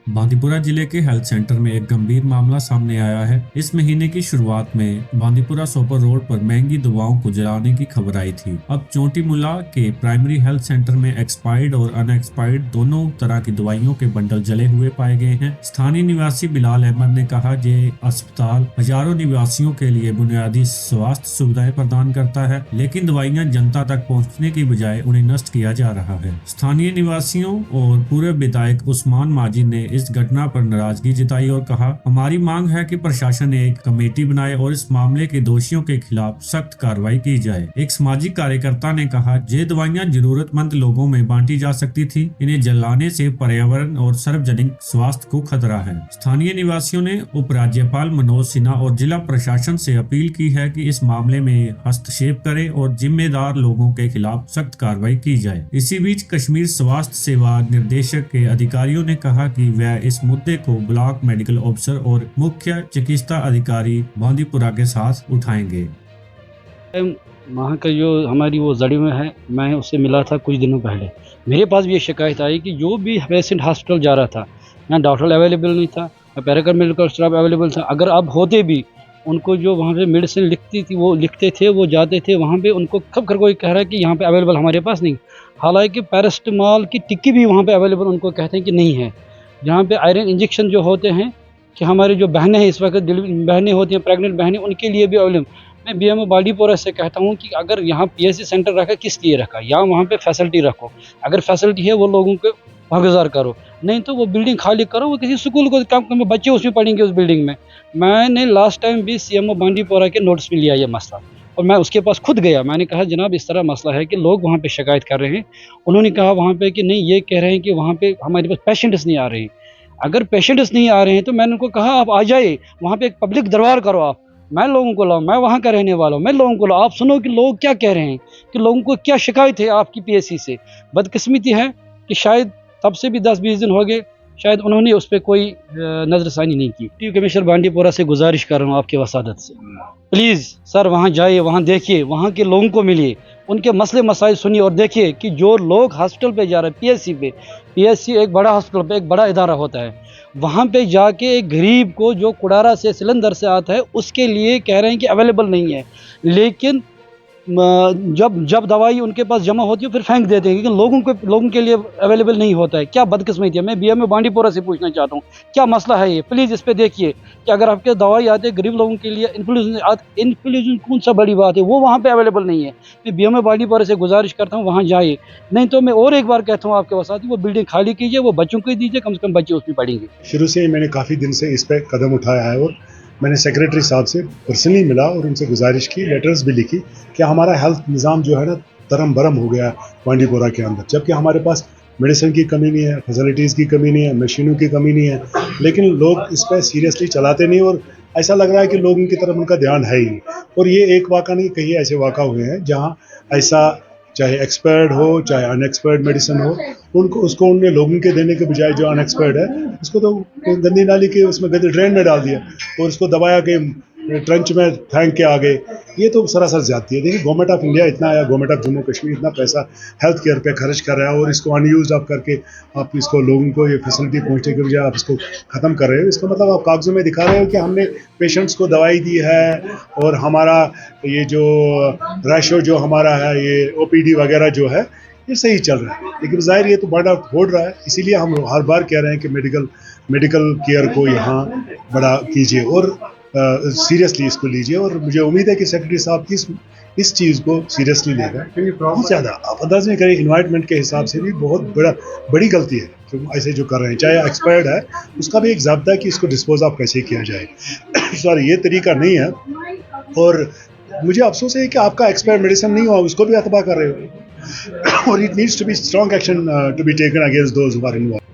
बांदीपुरा जिले के health centre में एक गंभीर मामला सामने आया है। इस महीने की शुरुआत में बांदीपुरा सोपर रोड पर महंगी दवाओं को जलाने की खबर आई थी। अब चोटी मुला के प्राइमरी हेल्थ सेंटर में एक्सपायर्ड और अनएक्सपायर्ड दोनों तरह की दवाइयों के बंडल जले हुए पाए गए हैं। स्थानीय निवासी बिलाल अहमद ने कहा, ये अस्पताल हजारों निवासियों के लिए बुनियादी स्वास्थ्य सुविधाएं प्रदान करता है, लेकिन दवाइयां जनता तक पहुंचने की बजाय उन्हें नष्ट किया जा रहा है। स्थानीय निवासियों और पूर्व विधायक उस्मान माजिद ने इस घटना पर नाराजगी जताई और कहा, हमारी मांग है कि प्रशासन एक कमेटी बनाए और इस मामले के दोषियों के खिलाफ सख्त कार्रवाई की जाए। एक सामाजिक कार्यकर्ता ने कहा, ये दवाइयां जरूरतमंद लोगों में बांटी जा सकती थी, इन्हें जलाने से पर्यावरण और सार्वजनिक स्वास्थ्य को खतरा है। स्थानीय निवासियों ने उपराज्यपाल मनोज सिन्हा और जिला प्रशासन से अपील की है कि इस मामले में हस्तक्षेप करे और जिम्मेदार लोगों के खिलाफ सख्त कार्रवाई की जाए। इसी बीच कश्मीर स्वास्थ्य सेवा निर्देशक के अधिकारियों ने कहा कि वह इस मुद्दे को ब्लॉक मेडिकल ऑफिसर और मुख्य चिकित्सा अधिकारी बांदीपुरा के साथ उठाएंगे। वहाँ का जो हमारी वो जड़ी में है, मैं उससे मिला था कुछ दिनों पहले। मेरे पास भी ये शिकायत आई कि जो भी पेशेंट हॉस्पिटल जा रहा था, यहाँ डॉक्टर अवेलेबल नहीं था, पैराकर मेडिकल स्टाफ अवेलेबल था। अगर अब होते भी, उनको जो वहाँ पे मेडिसिन लिखते थे, वो जाते थे वहाँ पे, उनको कब कर कोई कह रहा है कि यहाँ पे अवेलेबल हमारे पास नहीं। हालांकि पैरास्टामॉल की टिक्की भी वहाँ पे अवेलेबल उनको कहते हैं कि नहीं है। जहाँ पे आयरन इंजेक्शन जो होते हैं कि हमारे जो बहनें हैं इस वक्त बहनें होती हैं, प्रेग्नेंट बहनें, उनके लिए भी अवेलेबल। मैं बीएमओ बांदीपुरा से कहता हूँ कि अगर यहाँ पीएचसी सेंटर रखा, किस लिए रखा, या वहाँ पे फैसिलिटी रखो। अगर फैसिलिटी है वो लोगों को भागीदार करो, नहीं तो वो बिल्डिंग खाली करो, वो किसी स्कूल को काम, बच्चे उसमें पढ़ेंगे उस बिल्डिंग में। मैंने लास्ट टाइम भी सीएमओ बांदीपुरा के नोटिस में लिया ये मसला, और मैं उसके पास खुद गया। मैंने कहा, जनाब इस तरह मसला है कि लोग वहाँ पे शिकायत कर रहे हैं। उन्होंने कहा वहाँ पे कि नहीं, ये कह रहे हैं कि वहाँ पे हमारे पास पेशेंट्स नहीं आ रहे हैं। अगर पेशेंट्स नहीं आ रहे हैं तो मैंने उनको कहा, आप आ जाइए, वहाँ पे एक पब्लिक दरबार करो, आप, मैं लोगों को लाऊं, मैं वहाँ का रहने वाला हूँ, मैं लोगों को लाऊं, आप सुनो कि लोग क्या कह रहे हैं, कि लोगों को क्या शिकायत है आपकी पीएचसी से। बदकिस्मती है कि शायद तब से भी 10-20 दिन हो गए, शायद उन्होंने उस पर कोई नजरसानी नहीं की। डिप्टी कमिश्नर बांदीपुरा से गुजारिश कर रहा हूँ आपके वसादत से, प्लीज़ सर वहाँ जाइए, वहाँ देखिए, वहाँ के लोगों को मिलिए, उनके मसले मसाइल सुनिए और देखिए कि जो लोग हॉस्पिटल पे जा रहे हैं, पीएचसी पे, पीएचसी एक बड़ा हॉस्पिटल पे एक बड़ा इदारा होता है, वहाँ पे जाके एक गरीब को जो कुड़ारा से सिलेंडर से आता है उसके लिए कह रहे हैं कि अवेलेबल नहीं है, लेकिन जब दवाई उनके पास जमा होती है फिर फेंक देते हैं, लेकिन लोगों के लिए अवेलेबल नहीं होता है। क्या बदकिस्मती है। मैं बीएमओ बांदीपुरा से पूछना चाहता हूँ, क्या मसला है ये, प्लीज़ इस पे देखिए कि अगर आपके दवाई आते हैं गरीब लोगों के लिए, इन्फ्लुएंजा कौन सा बड़ी बात है, वो वहाँ पे अवेलेबल नहीं है। मैं बीएमओ बांदीपुरा से गुजारिश करता हूँ वहाँ जाइए, नहीं तो मैं और एक बार कहता हूँ आपके वसाती, वो बिल्डिंग खाली कीजिए, वो बच्चों को ही दीजिए, कम से कम बच्चे उसमें पढ़ेंगे। शुरू से मैंने काफ़ी दिन से इस पर कदम उठाया है और मैंने सेक्रेटरी साहब से पर्सनली मिला और उनसे गुजारिश की, लेटर्स भी लिखी कि हमारा हेल्थ निज़ाम जो है ना तरम बरम हो गया बांदीपुरा के अंदर, जबकि हमारे पास मेडिसिन की कमी नहीं है, फैसिलिटीज़ की कमी नहीं है, मशीनों की कमी नहीं है, लेकिन लोग इस पर सीरियसली चलाते नहीं और ऐसा लग रहा है कि लोगों की तरफ उनका ध्यान है ही नहीं। और ये एक वाक़ा नहीं, कई ऐसे वाक़ा हुए हैं जहाँ ऐसा, चाहे एक्सपायर्ड हो चाहे अनएक्सपायर्ड मेडिसिन हो, उसको उनने लोगों के देने के बजाय जो अनएक्सपायर्ड है उसको तो गंदी नाली के उसमें गंदे ड्रेन में डाल दिया और उसको दबाया के ट्रंच में फेंक के आ गए। ये तो सरासर जाती है। देखिए, गवर्नमेंट ऑफ इंडिया इतना या गवर्नमेंट ऑफ जम्मू कश्मीर इतना पैसा हेल्थ केयर पे खर्च कर रहा है और इसको अनयूज आप करके आप इसको लोगों को ये फैसिलिटी पहुंचने के बजाय आप इसको ख़त्म कर रहे हो। इसका मतलब आप कागज़ों में दिखा रहे हो कि हमने पेशेंट्स को दवाई दी है और हमारा ये जो रेशो जो हमारा है, ये ओपीडी वगैरह जो है, ये सही चल रहा है। लेकिन ज़ाहिर ये तो बड़ा हो रहा है, इसीलिए हम हर बार कह रहे हैं कि मेडिकल केयर को यहाँ बड़ा कीजिए और सीरियसली इसको लीजिए। और मुझे उम्मीद है कि सेक्रेटरी साहब इस चीज़ को सीरियसली लेगा, क्योंकि बहुत ज़्यादा आप अंदाज नहीं करें, इन्वायरमेंट के हिसाब से भी बहुत बड़ी गलती है जो ऐसे जो कर रहे हैं। चाहे एक्सपायर्ड है, उसका भी एक ज़ाब्ता है कि इसको डिस्पोज ऑफ कैसे किया जाए। सॉरी, ये तरीका नहीं है। और मुझे अफसोस है कि आपका एक्सपायर्ड मेडिसिन नहीं हुआ, उसको भी अतबा कर रहे हो और it needs to be strong action to be taken against those who are involve.